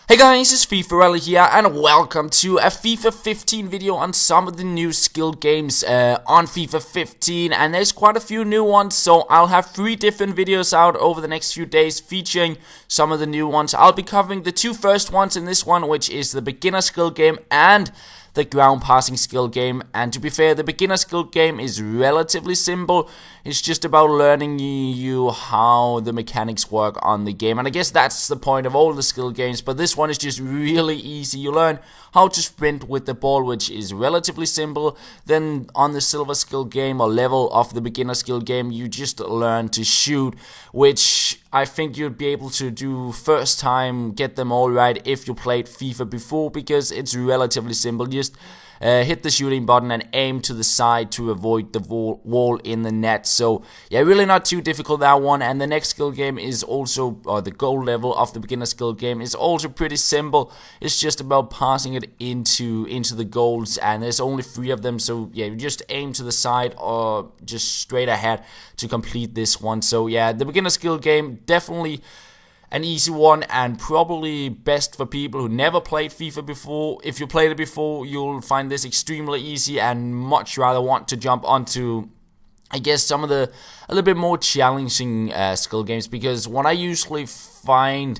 Hey guys, it's FifaRalle here, and welcome to a FIFA 15 video on some of the new skill games on FIFA 15. And there's quite a few new ones, so I'll have 3 different videos out over the next few days featuring some of the new ones. I'll be covering the 2 first ones in this one, which is the beginner skill game and the ground passing skill game. And to be fair, the beginner skill game is relatively simple. It's just about learning you how the mechanics work on the game, and I guess that's the point of all the skill games. But this one is just really easy. You learn how to sprint with the ball, which is relatively simple. Then on the silver skill game or level of the beginner skill game, you just learn to shoot, which I think you'd be able to do first time, get them all right if you played FIFA before, because it's relatively simple. Just hit the shooting button and aim to the side to avoid the wall in the net. So yeah, really not too difficult, that one. And the next skill game is also, or the goal level of the beginner skill game is also pretty simple. It's just about passing it into the goals, and there's only 3 of them. So yeah, you just aim to the side or just straight ahead to complete this one. So yeah, the beginner skill game, definitely an easy one, and probably best for people who never played FIFA before. If you played it before, you'll find this extremely easy and much rather want to jump onto, I guess, some of the a little bit more challenging skill games, because what I usually find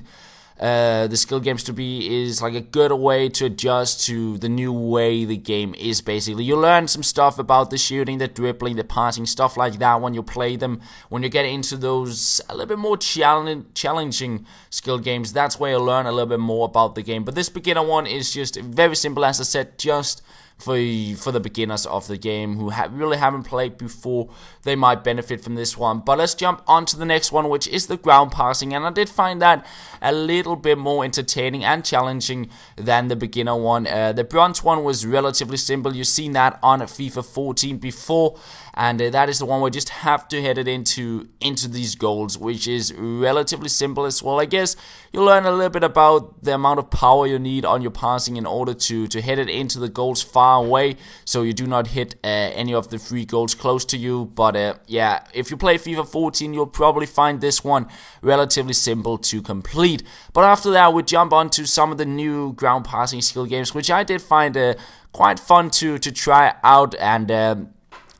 the skill games to be is like a good way to adjust to the new way the game is. Basically, you learn some stuff about the shooting, the dribbling, the passing, stuff like that when you play them. When you get into those a little bit more challenging skill games, that's where you learn a little bit more about the game. But this beginner one is just very simple, as I said, just for the beginners of the game who really haven't played before. They might benefit from this one. But let's jump on to the next one, which is the ground passing, and I did find that a little bit more entertaining and challenging than the beginner one. The bronze one was relatively simple. You've seen that on FIFA 14 before, and that is the one where you just have to head it into these goals, which is relatively simple as well. I guess you'll learn a little bit about the amount of power you need on your passing in order to head it into the goals far away, so you do not hit any of the 3 goals close to you. But yeah, if you play FIFA 14, you'll probably find this one relatively simple to complete. But after that, we jump on to some of the new ground passing skill games, which I did find quite fun to try out. And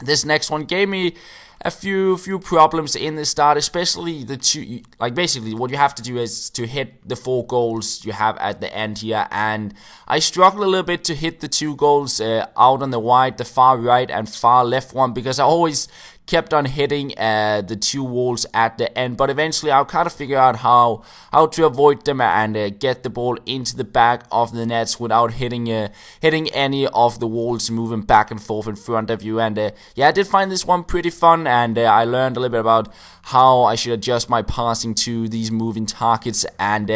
this next one gave me a few problems in the start, especially the 2, like basically what you have to do is to hit the 4 goals you have at the end here, and I struggled a little bit to hit the 2 goals out on the wide, the far right and far left one, because I always kept on hitting the 2 walls at the end. But eventually I'll kind of figure out how to avoid them and get the ball into the back of the nets without hitting any of the walls moving back and forth in front of you. And yeah, I did find this one pretty fun, and I learned a little bit about how I should adjust my passing to these moving targets, and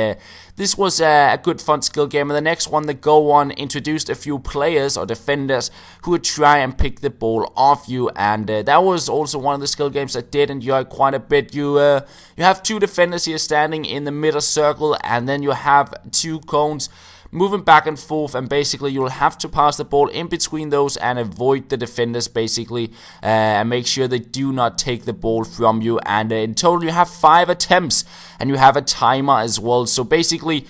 this was a good fun skill game. And the next one, the Go One, introduced a few players or defenders who would try and pick the ball off you, and that was also one of the skill games I did enjoy quite a bit. You have 2 defenders here standing in the middle circle, and then you have 2 cones moving back and forth, and basically you'll have to pass the ball in between those and avoid the defenders, basically, and make sure they do not take the ball from you. And in total you have 5 attempts, and you have a timer as well. So basically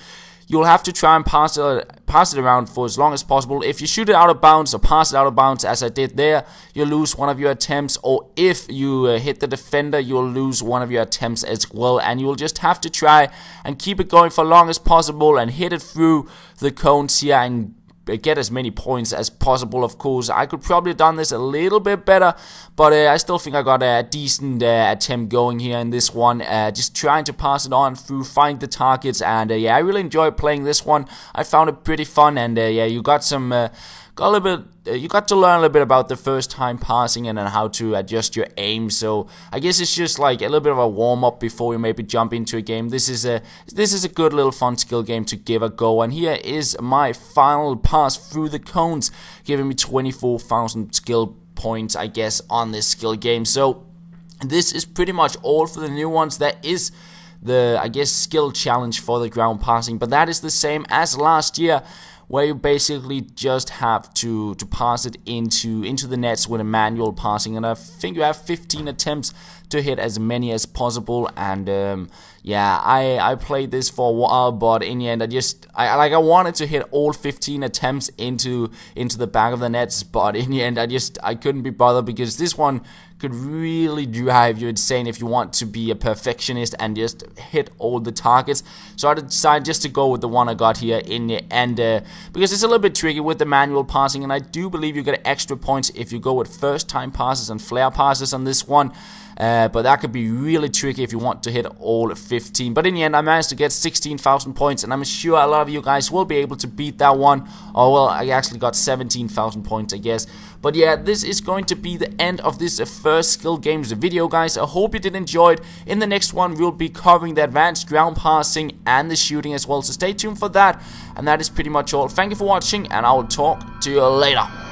you'll have to try and pass it around for as long as possible. If you shoot it out of bounds or pass it out of bounds, as I did there, you'll lose one of your attempts. Or if you hit the defender, you'll lose one of your attempts as well. And you'll just have to try and keep it going for as long as possible and hit it through the cones here and get as many points as possible. Of course, I could probably have done this a little bit better, but I still think I got a decent attempt going here in this one, just trying to pass it on through, find the targets. And yeah, I really enjoyed playing this one. I found it pretty fun, and yeah, you got some you got to learn a little bit about the first time passing and then how to adjust your aim. So I guess it's just like a little bit of a warm up before you maybe jump into a game. This is a good little fun skill game to give a go. And here is my final pass through the cones, giving me 24,000 skill points, I guess, on this skill game. So this is pretty much all for the new ones. That is the, I guess, skill challenge for the ground passing, but that is the same as last year, where you basically just have to pass it into the nets with a manual passing, and I think you have 15 attempts to hit as many as possible. And yeah, I played this for a while, but in the end I wanted to hit all 15 attempts into the back of the nets, but in the end I couldn't be bothered, because this one could really drive you insane if you want to be a perfectionist and just hit all the targets. So I decided just to go with the one I got here in the end, because it's a little bit tricky with the manual passing, and I do believe you get extra points if you go with first time passes and flare passes on this one. But that could be really tricky if you want to hit all 15. But in the end, I managed to get 16,000 points, and I'm sure a lot of you guys will be able to beat that one. Oh, well, I actually got 17,000 points, I guess. But yeah, this is going to be the end of this first Skill Games video, guys. I hope you did enjoy it. In the next one, we'll be covering the advanced ground passing and the shooting as well. So stay tuned for that. And that is pretty much all. Thank you for watching, and I will talk to you later.